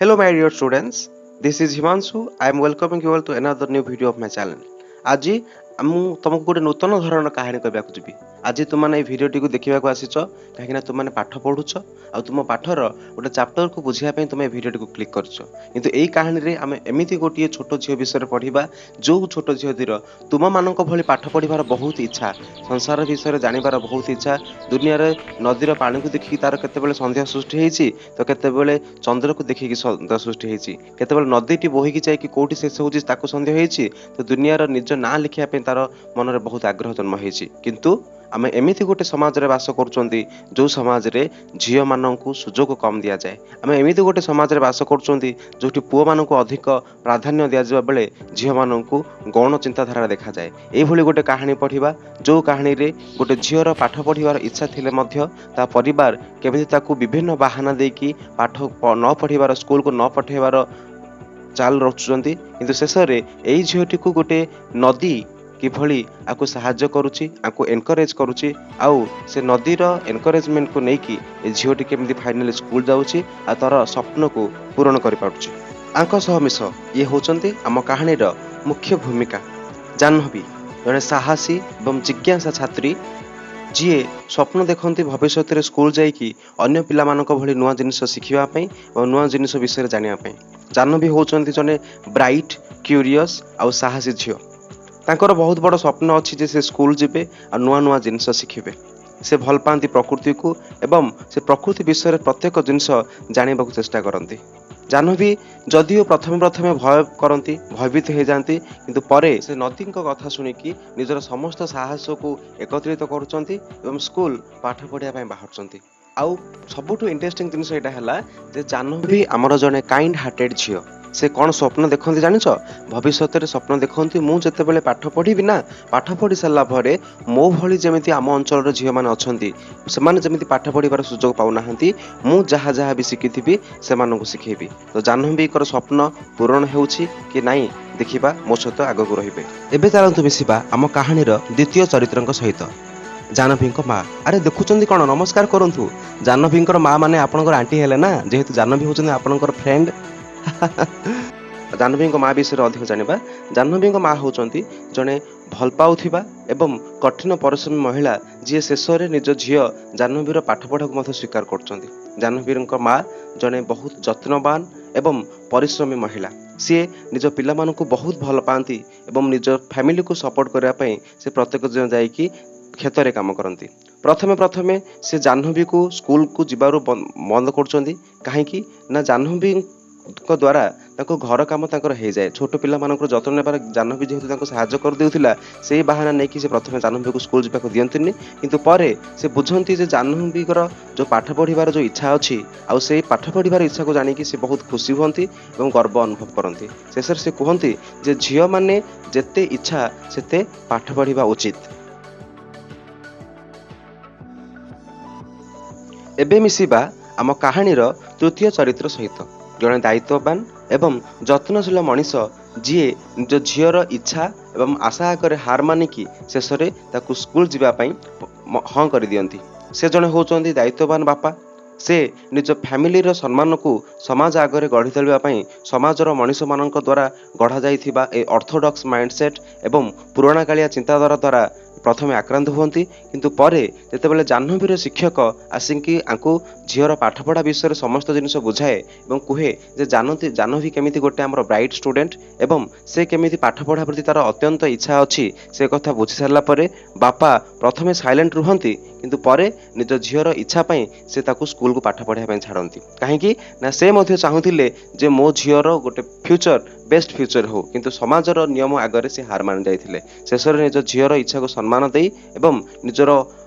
Hello, my dear students. This is Himanshu. I am welcoming you all to another new video of my channel. ଆଜି ମୁଁ ତମକୁ ଗୋଟେ ନୂତନ ଧରଣର କାହାଣୀ କହିବାକୁ ଯିବି। ଆଜି ତୁମମାନେ ଏହି ଭିଡ଼ିଓଟିକୁ ଦେଖିବାକୁ ଆସିଛ କାହିଁକିନା ତୁମମାନେ ପାଠ ପଢୁଛ ଆଉ ତୁମ ପାଠର ଗୋଟେ ଚାପ୍ଟରକୁ ବୁଝିବା ପାଇଁ ତୁମେ ଏହି ଭିଡ଼ିଓଟିକୁ କ୍ଲିକ୍ କରିଛ। କିନ୍ତୁ ଏହି କାହାଣୀରେ ଆମେ ଏମିତି ଗୋଟିଏ ଛୋଟ ଝିଅ ବିଷୟରେ ପଢ଼ିବା ଯେଉଁ ଛୋଟ ଝିଅଟିର ତୁମମାନଙ୍କ ଭଳି ପାଠ ପଢ଼ିବାର ବହୁତ ଇଚ୍ଛା, ସଂସାର ବିଷୟରେ ଜାଣିବାର ବହୁତ ଇଚ୍ଛା, ଦୁନିଆରେ ନଦୀର ପାଣିକୁ ଦେଖିକି ତାର କେତେବେଳେ ସନ୍ଦେହ ସୃଷ୍ଟି ହେଇଛି ତ କେତେବେଳେ ଚନ୍ଦ୍ରକୁ ଦେଖିକି ସନ୍ଦେହ ସୃଷ୍ଟି ହେଇଛି, କେତେବେଳେ ନଦୀଟି ବୋହିକି ଯାଇକି କୋଉଠି ଶେଷ ହେଉଛି ତାକୁ ସନ୍ଦେହ ହେଇଛି, ତ ଦୁନିଆର ନିଜ ନାଁ ଲେଖିବା ପାଇଁ ତାର ମନରେ ବହୁତ ଆଗ୍ରହ ଜନ୍ମ ହେଇଛି। କିନ୍ତୁ ଆମେ ଏମିତି ଗୋଟେ ସମାଜରେ ବାସ କରୁଛନ୍ତି ଯେଉଁ ସମାଜରେ ଝିଅମାନଙ୍କୁ ସୁଯୋଗ କମ୍ ଦିଆଯାଏ। ଆମେ ଏମିତି ଗୋଟେ ସମାଜରେ ବାସ କରୁଛନ୍ତି ଯେଉଁଠି ପୁଅମାନଙ୍କୁ ଅଧିକ ପ୍ରାଧାନ୍ୟ ଦିଆଯିବା ବେଳେ ଝିଅମାନଙ୍କୁ ଗୌଣ ଚିନ୍ତାଧାରା ଦେଖାଯାଏ। ଏଇଭଳି ଗୋଟେ କାହାଣୀ ପଢ଼ିବା ଯେଉଁ କାହାଣୀରେ ଗୋଟେ ଝିଅର ପାଠ ପଢ଼ିବାର ଇଚ୍ଛା ଥିଲେ ମଧ୍ୟ ତା ପରିବାର କେମିତି ତାକୁ ବିଭିନ୍ନ ବାହାନା ଦେଇକି ପାଠ ନ ପଢ଼ିବାର, ସ୍କୁଲକୁ ନ ପଠାଇବାର ଚାଲ ରଚୁଛନ୍ତି। କିନ୍ତୁ ଶେଷରେ ଏଇ ଝିଅଟିକୁ ଗୋଟେ ନଦୀ କିଭଳି ଆକୁ ସାହାଯ୍ୟ କରୁଛି, ଆକୁ ଏନକରେଜ କରୁଛି, ଆଉ ସେ ନଦୀର ଏନକରେଜମେଣ୍ଟକୁ ନେଇକି ଏ ଝିଅଟି କେମିତି ଫାଇନାଲି ସ୍କୁଲ ଯାଉଛି ଆଉ ତାର ସ୍ୱପ୍ନକୁ ପୂରଣ କରିପାରୁଛି। ଆଙ୍କ ସହ ମିଶ ଇଏ ହେଉଛନ୍ତି ଆମ କାହାଣୀର ମୁଖ୍ୟ ଭୂମିକା ଜାହ୍ନବୀ, ଜଣେ ସାହସୀ ଏବଂ ଜିଜ୍ଞାସା ଛାତ୍ରୀ ଯିଏ ସ୍ୱପ୍ନ ଦେଖନ୍ତି ଭବିଷ୍ୟତରେ ସ୍କୁଲ ଯାଇକି ଅନ୍ୟ ପିଲାମାନଙ୍କ ଭଳି ନୂଆ ଜିନିଷ ଶିଖିବା ପାଇଁ ଏବଂ ନୂଆ ଜିନିଷ ବିଷୟରେ ଜାଣିବା ପାଇଁ। ଜାହ୍ନବୀ ହେଉଛନ୍ତି ଜଣେ ବ୍ରାଇଟ୍, କ୍ୟୁରିୟସ୍ ଆଉ ସାହସୀ ଝିଅ। ତାଙ୍କର ବହୁତ ବଡ଼ ସ୍ୱପ୍ନ ଅଛି ଯେ ସେ ସ୍କୁଲ ଯିବେ ଆଉ ନୂଆ ନୂଆ ଜିନିଷ ଶିଖିବେ। ସେ ଭଲ ପାଆନ୍ତି ପ୍ରକୃତିକୁ ଏବଂ ସେ ପ୍ରକୃତି ବିଷୟରେ ପ୍ରତ୍ୟେକ ଜିନିଷ ଜାଣିବାକୁ ଚେଷ୍ଟା କରନ୍ତି। ଜାହ୍ନବୀ ଯଦିଓ ପ୍ରଥମେ ଭୟ କରନ୍ତି, ଭୟଭୀତ ହେଇଯାନ୍ତି, କିନ୍ତୁ ପରେ ସେ ନଦୀଙ୍କ କଥା ଶୁଣିକି ନିଜର ସମସ୍ତ ସାହସକୁ ଏକତ୍ରିତ କରୁଛନ୍ତି ଏବଂ ସ୍କୁଲ ପାଠ ପଢ଼ିବା ପାଇଁ ବାହାରୁଛନ୍ତି। ଆଉ ସବୁଠୁ ଇଣ୍ଟରେଷ୍ଟିଂ ଜିନିଷ ଏଇଟା ହେଲା ଯେ ଜାହ୍ନବୀ ଆମର ଜଣେ କାଇଣ୍ଡ ହାର୍ଟେଡ୍ ଝିଅ। ସେ କ'ଣ ସ୍ୱପ୍ନ ଦେଖନ୍ତି ଜାଣିଛ? ଭବିଷ୍ୟତରେ ସ୍ୱପ୍ନ ଦେଖନ୍ତି ମୁଁ ଯେତେବେଳେ ପାଠ ପଢ଼ିବି ନା, ପାଠ ପଢ଼ି ସାରିଲା ପରେ ମୋ ଭଳି ଯେମିତି ଆମ ଅଞ୍ଚଳର ଝିଅମାନେ ଅଛନ୍ତି ସେମାନେ ଯେମିତି ପାଠ ପଢ଼ିବାର ସୁଯୋଗ ପାଉନାହାନ୍ତି, ମୁଁ ଯାହା ଯାହା ବି ଶିଖିଥିବି ସେମାନଙ୍କୁ ଶିଖେଇବି। ତ ଜାହ୍ନବୀଙ୍କର ସ୍ୱପ୍ନ ପୂରଣ ହେଉଛି କି ନାଇଁ ଦେଖିବା, ମୋ ସହିତ ଆଗକୁ ରହିବେ। ଏବେ ଚାଲନ୍ତୁ ମିଶିବା ଆମ କାହାଣୀର ଦ୍ୱିତୀୟ ଚରିତ୍ରଙ୍କ ସହିତ, ଜାହ୍ନବୀଙ୍କ ମା। ଆରେ ଦେଖୁଛନ୍ତି କ'ଣ, ନମସ୍କାର କରନ୍ତୁ। ଜାହ୍ନବୀଙ୍କର ମା ମାନେ ଆପଣଙ୍କର ଆଣ୍ଟି ହେଲେ ନା, ଯେହେତୁ ଜାହ୍ନବୀ ହେଉଛନ୍ତି ଆପଣଙ୍କର ଫ୍ରେଣ୍ଡ। ଜାହ୍ନବୀଙ୍କ ମା ବିଷୟରେ ଅଧିକ ଜାଣିବା। ଜାହ୍ନବୀଙ୍କ ମା ହେଉଛନ୍ତି ଜଣେ ଭଲ ପାଉଥିବା ଏବଂ କଠିନ ପରିଶ୍ରମୀ ମହିଳା ଯିଏ ଶେଷରେ ନିଜ ଝିଅ ଜାହ୍ନବୀର ପାଠପଢ଼ାକୁ ମଧ୍ୟ ସ୍ୱୀକାର କରୁଛନ୍ତି। ଜାହ୍ନବୀଙ୍କ ମା ଜଣେ ବହୁତ ଯତ୍ନବାନ ଏବଂ ପରିଶ୍ରମୀ ମହିଳା। ସିଏ ନିଜ ପିଲାମାନଙ୍କୁ ବହୁତ ଭଲ ପାଆନ୍ତି ଏବଂ ନିଜ ଫ୍ୟାମିଲିକୁ ସପୋର୍ଟ କରିବା ପାଇଁ ସେ ପ୍ରତ୍ୟେକ ଦିନ ଯାଇକି କ୍ଷେତରେ କାମ କରନ୍ତି। ପ୍ରଥମେ ସେ ଜାହ୍ନବୀକୁ ସ୍କୁଲକୁ ଯିବାରୁ ବନ୍ଦ କରୁଛନ୍ତି। କାହିଁକି ନା ଜାହ୍ନବୀଙ୍କ ଦ୍ୱାରା ତାଙ୍କୁ ଘର କାମ ତାଙ୍କର ହେଇଯାଏ। ଛୋଟ ପିଲାମାନଙ୍କର ଯତ୍ନ ନେବାର ଜାହ୍ନବୀ ଯେହେତୁ ତାଙ୍କୁ ସାହାଯ୍ୟ କରିଦେଉଥିଲା, ସେଇ ବାହାନା ନେଇକି ସେ ପ୍ରଥମେ ଜାହ୍ନବୀକୁ ସ୍କୁଲ ଯିବାକୁ ଦିଅନ୍ତିନି। କିନ୍ତୁ ପରେ ସେ ବୁଝନ୍ତି ଯେ ଜାହ୍ନବୀଙ୍କର ଯେଉଁ ପାଠ ପଢ଼ିବାର ଯେଉଁ ଇଚ୍ଛା ଅଛି, ଆଉ ସେଇ ପାଠ ପଢ଼ିବାର ଇଚ୍ଛାକୁ ଜାଣିକି ସେ ବହୁତ ଖୁସି ହୁଅନ୍ତି ଏବଂ ଗର୍ବ ଅନୁଭବ କରନ୍ତି। ଶେଷରେ ସେ କୁହନ୍ତି ଯେ ଝିଅମାନେ ଯେତେ ଇଚ୍ଛା ସେତେ ପାଠ ପଢ଼ିବା ଉଚିତ। ଏବେ ମିଶିବା ଆମ କାହାଣୀର ତୃତୀୟ ଚରିତ୍ର ସହିତ, ଜଣେ ଦାୟିତ୍ୱବାନ ଏବଂ ଯତ୍ନଶୀଳ ମଣିଷ ଯିଏ ନିଜ ଝିଅର ଇଚ୍ଛା ଏବଂ ଆଶା ଆଗରେ ହାର ମାନିକି ଶେଷରେ ତାକୁ ସ୍କୁଲ ଯିବା ପାଇଁ ହଁ କରିଦିଅନ୍ତି। ସେ ଜଣେ ହେଉଛନ୍ତି ଦାୟିତ୍ୱବାନ ବାପା। ସେ ନିଜ ଫ୍ୟାମିଲିର ସମ୍ମାନକୁ ସମାଜ ଆଗରେ ଗଢ଼ି ତୋଳିବା ପାଇଁ ସମାଜର ମଣିଷମାନଙ୍କ ଦ୍ୱାରା ଗଢ଼ାଯାଇଥିବା ଏ ଅର୍ଥୋଡକ୍ସ ମାଇଣ୍ଡସେଟ୍ ଏବଂ ପୁରୁଣାକାଳିଆ ଚିନ୍ତାଧାରା ଦ୍ୱାରା ପ୍ରଥମେ ଆକ୍ରାନ୍ତ ହୁଅନ୍ତି। କିନ୍ତୁ ପରେ ଯେତେବେଳେ ଜାହ୍ନବୀର ଶିକ୍ଷକ ଆସିକି ଆଙ୍କୁ ଝିଅର ପାଠପଢ଼ା ବିଷୟରେ ସମସ୍ତ ଜିନିଷ ବୁଝାଏ ଏବଂ କୁହେ ଯେ ଜାହ୍ନବୀ କେମିତି ଗୋଟେ ଆମର ବ୍ରାଇଟ୍ ଷ୍ଟୁଡେଣ୍ଟ ଏବଂ ସେ କେମିତି ପାଠପଢ଼ା ପ୍ରତି ତାର ଅତ୍ୟନ୍ତ ଇଚ୍ଛା ଅଛି, ସେ କଥା ବୁଝି ସାରିଲା ପରେ ବାପା ପ୍ରଥମେ ସାଇଲେଣ୍ଟ ରୁହନ୍ତି, କିନ୍ତୁ ପରେ ନିଜ ଝିଅର ଇଚ୍ଛା ପାଇଁ ସେ ତାକୁ ସ୍କୁଲକୁ ପାଠ ପଢ଼ିବା ପାଇଁ ଛାଡ଼ନ୍ତି। କାହିଁକି ନା ସେ ମଧ୍ୟ ଚାହୁଁଥିଲେ ଯେ ମୋ ଝିଅର ଗୋଟେ ଫ୍ୟୁଚର, ବେଷ୍ଟ ଫ୍ୟୁଚର ହଉ, କିନ୍ତୁ ସମାଜର ନିୟମ ଆଗରେ ସେ ହାର ମାନି ଯାଇଥିଲେ। ଶେଷରେ ନିଜ ଝିଅର ଇଚ୍ଛାକୁ ସମ୍ମାନ ଦେଇ ଏବଂ ନିଜର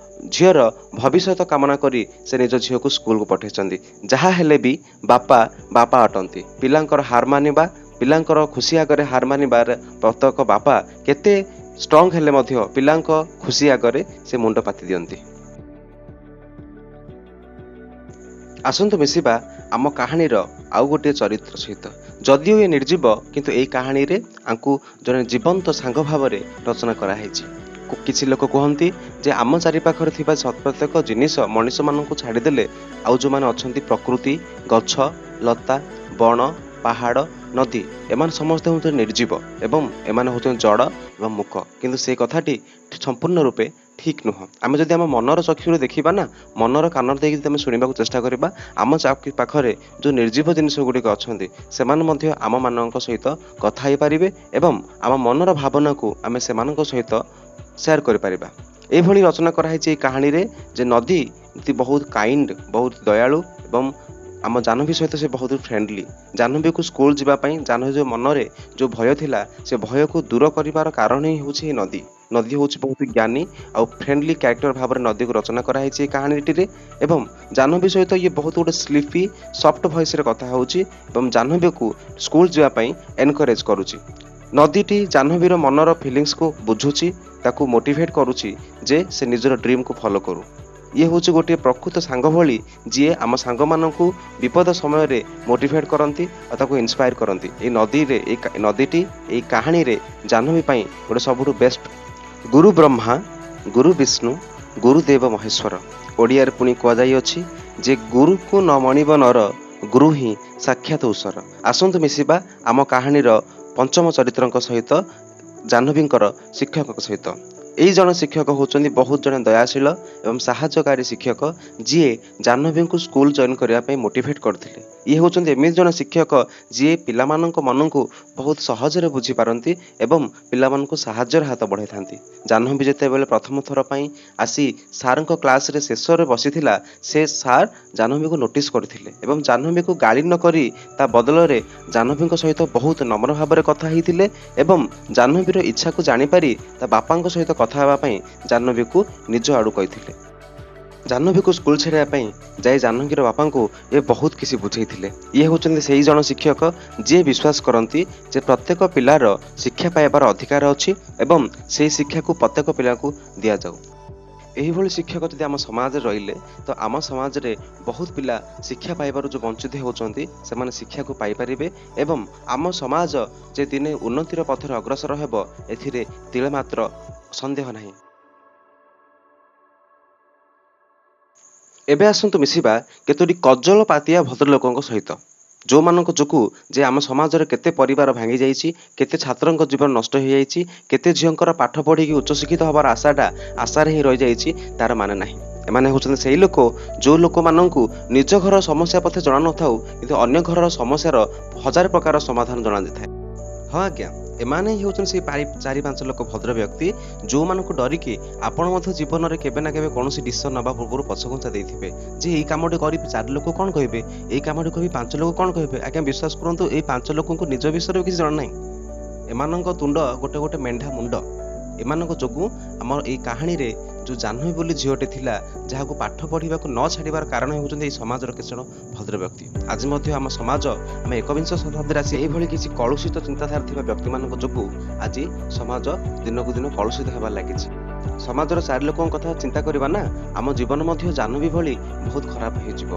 ଝିଅର ଭବିଷ୍ୟତ କାମନା କରି ସେ ନିଜ ଝିଅକୁ ସ୍କୁଲକୁ ପଠାଇଛନ୍ତି। ଯାହା ହେଲେ ବି ବାପା ଅଟନ୍ତି। ପିଲାଙ୍କର ହାର ମାନିବା, ପିଲାଙ୍କର ଖୁସି ଆଗରେ ହାର ମାନିବାର ପ୍ରତ୍ୟେକ ବାପା କେତେ ଷ୍ଟ୍ରଙ୍ଗ ହେଲେ ମଧ୍ୟ ପିଲାଙ୍କ ଖୁସି ଆଗରେ ସେ ମୁଣ୍ଡ ପାତି ଦିଅନ୍ତି। ଆସନ୍ତୁ ମିଶିବା ଆମ କାହାଣୀର ଆଉ ଗୋଟିଏ ଚରିତ୍ର ସହିତ। ଯଦିଓ ଏ ନିର୍ଜୀବ, କିନ୍ତୁ ଏହି କାହାଣୀରେ ଆଙ୍କୁ ଜଣେ ଜୀବନ୍ତ ସାଙ୍ଗ ଭାବରେ ରଚନା କରାହେଇଛି। କିଛି ଲୋକ କୁହନ୍ତି ଯେ ଆମ ଚାରିପାଖରେ ଥିବା ପ୍ରତ୍ୟେକ ଜିନିଷ ମଣିଷମାନଙ୍କୁ ଛାଡ଼ିଦେଲେ ଆଉ ଯେଉଁମାନେ ଅଛନ୍ତି ପ୍ରକୃତି, ଗଛ, ଲତା, ବଣ ପାହାଡ଼ ନଦୀ ଏମାନେ ସମସ୍ତେ ହେଉଛନ୍ତି ନିର୍ଜୀବ ଏବଂ ଏମାନେ ହେଉଛନ୍ତି ଜଡ଼ ଏବଂ ମୂକ, କିନ୍ତୁ ସେ କଥାଟି ସମ୍ପୂର୍ଣ୍ଣ ରୂପେ ଠିକ୍ ନୁହଁ। ଆମେ ଯଦି ଆମ ମନର ଚକ୍ଷୁରେ ଦେଖିବା ନା, ମନର କାନରେ ଦେଇକି ଯଦି ଆମେ ଶୁଣିବାକୁ ଚେଷ୍ଟା କରିବା, ଆମ ପାଖରେ ଯେଉଁ ନିର୍ଜୀବ ଜିନିଷ ଗୁଡ଼ିକ ଅଛନ୍ତି ସେମାନେ ମଧ୍ୟ ଆମମାନଙ୍କ ସହିତ କଥା ହେଇପାରିବେ ଏବଂ ଆମ ମନର ଭାବନାକୁ ଆମେ ସେମାନଙ୍କ ସହିତ ସେୟାର କରିପାରିବା। ଏଇଭଳି ରଚନା କରାହେଇଛି এই କାହାଣୀରେ ଯେ ନଦୀ ବହୁତ କାଇଣ୍ଡ, ବହୁତ ଦୟାଳୁ ଏବଂ ଆମ ଜାହ୍ନବୀ ସହିତ ସେ ବହୁତ ଫ୍ରେଣ୍ଡଲି। ଜାହ୍ନବୀକୁ ସ୍କୁଲ ଯିବା ପାଇଁ ଜାହ୍ନବୀ ଯେଉଁ ମନରେ ଯେଉଁ ଭୟ ଥିଲା ସେ ଭୟକୁ ଦୂର କରିବାର କାରଣ ହିଁ ହେଉଛି ଏହି ନଦୀ। ନଦୀ ହେଉଛି ବହୁତ ଜ୍ଞାନୀ ଆଉ ଫ୍ରେଣ୍ଡଲି କ୍ୟାରେକ୍ଟର ଭାବରେ ନଦୀକୁ ରଚନା କରାହେଇଛି এই କାହାଣୀଟିରେ ଏବଂ ଜାହ୍ନବୀ ସହିତ ଇଏ ବହୁତ ଗୋଟେ ସ୍ଲିପି ସଫ୍ଟ ଭଏସରେ କଥା ହେଉଛି ଏବଂ ଜାହ୍ନବୀକୁ ସ୍କୁଲ ଯିବା ପାଇଁ ଏନକରେଜ କରୁଛି। ନଦୀଟି ଜାହ୍ନବୀର ମନର ଫିଲିଙ୍ଗସକୁ ବୁଝୁଛି, ତାକୁ ମୋଟିଭେଟ୍ କରୁଛି ଯେ ସେ ନିଜର ଡ୍ରିମ୍କୁ ଫଲୋ କରୁ। ଇଏ ହେଉଛି ଗୋଟିଏ ପ୍ରକୃତ ସାଙ୍ଗ ଭଳି ଯିଏ ଆମ ସାଙ୍ଗମାନଙ୍କୁ ବିପଦ ସମୟରେ ମୋଟିଭେଟ୍ କରନ୍ତି ଆଉ ତାକୁ ଇନ୍ସପାୟାର କରନ୍ତି। ଏଇ ନଦୀଟି ଏଇ କାହାଣୀରେ ଜାହ୍ନବୀ ପାଇଁ ଗୋଟେ ସବୁଠୁ ବେଷ୍ଟ। ଗୁରୁ ବ୍ରହ୍ମା, ଗୁରୁ ବିଷ୍ଣୁ, ଗୁରୁଦେବ ମହେଶ୍ୱର। ଓଡ଼ିଆରେ ପୁଣି କୁହାଯାଇଅଛି ଯେ ଗୁରୁକୁ ନ ମଣିବ ନର, ଗୁରୁ ହିଁ ସାକ୍ଷାତ ଈଶ୍ୱର। ଆସନ୍ତୁ ମିଶିବା ଆମ କାହାଣୀର ପଞ୍ଚମ ଚରିତ୍ରଙ୍କ ସହିତ, ଜାହ୍ନବୀଙ୍କର ଶିକ୍ଷକଙ୍କ ସହିତ। এই ଜଣେ ଶିକ୍ଷକ ହେଉଛନ୍ତି ବହୁତ ଜଣେ ଦୟାଶୀଳ ଏବଂ ସାହାଯ୍ୟକାରୀ ଶିକ୍ଷକ ଯିଏ ଜାହ୍ନବୀଙ୍କୁ ସ୍କୁଲ ଜଏନ୍ କରିବା ପାଇଁ ମୋଟିଭେଟ୍ କରିଥିଲେ। ଇଏ ହେଉଛନ୍ତି ଏମିତି ଜଣେ ଶିକ୍ଷକ ଯିଏ ପିଲାମାନଙ୍କ ମନକୁ ବହୁତ ସହଜରେ ବୁଝିପାରନ୍ତି ଏବଂ ପିଲାମାନଙ୍କୁ ସାହାଯ୍ୟର ହାତ ବଢ଼ାଇଥାନ୍ତି। ଜାହ୍ନବୀ ଯେତେବେଳେ ପ୍ରଥମ ଥର ପାଇଁ ଆସି ସାର୍ଙ୍କ କ୍ଲାସରେ ଶେଷରେ ବସିଥିଲା, ସେ ସାର୍ ଜାହ୍ନବୀକୁ ନୋଟିସ୍ କରିଥିଲେ ଏବଂ ଜାହ୍ନବୀକୁ ଗାଳି ନ କରି ତା ବଦଳରେ ଜାହ୍ନବୀଙ୍କ ସହିତ ବହୁତ ନମ୍ର ଭାବରେ କଥା ହେଇଥିଲେ ଏବଂ ଜାହ୍ନବୀର ଇଚ୍ଛାକୁ ଜାଣିପାରି ତା ବାପାଙ୍କ ସହିତ କଥା ହେବା ପାଇଁ ଜାହ୍ନବୀକୁ ନିଜ ଆଡ଼ୁ କହିଥିଲେ। ଜାହ୍ନବୀକୁ ସ୍କୁଲ ଛାଡ଼ିବା ପାଇଁ ଯାଇ ଜାହ୍ନବୀର ବାପାଙ୍କୁ ଏ ବହୁତ କିଛି ବୁଝେଇଥିଲେ। ଇଏ ହେଉଛନ୍ତି ସେହି ଜଣ ଶିକ୍ଷକ ଯିଏ ବିଶ୍ୱାସ କରନ୍ତି ଯେ ପ୍ରତ୍ୟେକ ପିଲାର ଶିକ୍ଷା ପାଇବାର ଅଧିକାର ଅଛି ଏବଂ ସେହି ଶିକ୍ଷାକୁ ପ୍ରତ୍ୟେକ ପିଲାକୁ ଦିଆଯାଉ। ଏହିଭଳି ଶିକ୍ଷକ ଯଦି ଆମ ସମାଜରେ ରହିଲେ ତ ଆମ ସମାଜରେ ବହୁତ ପିଲା ଶିକ୍ଷା ପାଇବାରୁ ଯେଉଁ ବଞ୍ଚିତ ହେଉଛନ୍ତି ସେମାନେ ଶିକ୍ଷାକୁ ପାଇପାରିବେ ଏବଂ ଆମ ସମାଜ ଯେ ଦିନେ ଉନ୍ନତିର ପଥରେ ଅଗ୍ରସର ହେବ ଏଥିରେ ତିଳେ ମାତ୍ର ସନ୍ଦେହ ନାହିଁ। ଏବେ ଆସନ୍ତୁ ମିଶିବା କେତୋଟି କଜଳ ପାତିଆ ଭଦ୍ରଲୋକଙ୍କ ସହିତ, ଯେଉଁମାନଙ୍କ ଯୋଗୁଁ ଯେ ଆମ ସମାଜରେ କେତେ ପରିବାର ଭାଙ୍ଗି ଯାଇଛି, କେତେ ଛାତ୍ରଙ୍କ ଜୀବନ ନଷ୍ଟ ହୋଇଯାଇଛି, କେତେ ଝିଅଙ୍କର ପାଠ ପଢ଼ିକି ଉଚ୍ଚଶିକ୍ଷିତ ହେବାର ଆଶାରେ ହିଁ ରହିଯାଇଛି ତାର ମାନେ ନାହିଁ। ଏମାନେ ହେଉଛନ୍ତି ସେହି ଲୋକ ଯେଉଁ ଲୋକମାନଙ୍କୁ ନିଜ ଘର ସମସ୍ୟା ପଥେ ଜଣାନଥାଉ କିନ୍ତୁ ଅନ୍ୟ ଘରର ସମସ୍ୟାର ହଜାର ପ୍ରକାର ସମାଧାନ ଜଣାଯାଇଥାଏ। ହଁ ଆଜ୍ଞା, ଏମାନେ ହିଁ ହେଉଛନ୍ତି ସେଇ 4-5 ଲୋକ ଭଦ୍ର ବ୍ୟକ୍ତି ଯେଉଁମାନଙ୍କୁ ଡରିକି ଆପଣ ମଧ୍ୟ ଜୀବନରେ କେବେ ନା କେବେ କୌଣସି ଡିସିସନ୍ ନେବା ପୂର୍ବରୁ ପଛଘୁଞ୍ଚା ଦେଇଥିବେ ଯେ ଏଇ କାମଟି କରିବି 4 ଲୋକ କ'ଣ କହିବେ, ଏଇ କାମଟି କରିବି 5 ଲୋକ କ'ଣ କହିବେ। ଆଜ୍ଞା ବିଶ୍ୱାସ କରନ୍ତୁ, ଏଇ 5 ଲୋକଙ୍କୁ ନିଜ ବିଷୟରେ କିଛି ଜଣା ନାହିଁ। ଏମାନଙ୍କ ତୁଣ୍ଡ ଗୋଟେ ମେଣ୍ଢା ମୁଣ୍ଡ। ଏମାନଙ୍କ ଯୋଗୁଁ ଆମର ଏଇ କାହାଣୀରେ ଯେଉଁ ଜାହ୍ନବୀ ବୋଲି ଝିଅଟେ ଥିଲା ଯାହାକୁ ପାଠ ପଢ଼ିବାକୁ ନ ଛାଡ଼ିବାର କାରଣ ହେଉଛନ୍ତି ଏହି ସମାଜର କିଛି ଜଣ ଭଦ୍ର ବ୍ୟକ୍ତି। ଆଜି ମଧ୍ୟ ଆମ ସମାଜ ଆମେ 21ଶ ଶତାବ୍ଦୀରେ ଆସି ଏହିଭଳି କିଛି କଳୁଷିତ ଚିନ୍ତାଧାରା ଥିବା ବ୍ୟକ୍ତିମାନଙ୍କ ଯୋଗୁଁ ଆଜି ସମାଜ ଦିନକୁ ଦିନ କଳୁଷିତ ହେବାରେ ଲାଗିଛି। ସମାଜର 4 ଲୋକଙ୍କ କଥା ଚିନ୍ତା କରିବା ନା, ଆମ ଜୀବନ ମଧ୍ୟ ଜାହ୍ନବୀ ଭଳି ବହୁତ ଖରାପ ହେଇଯିବ।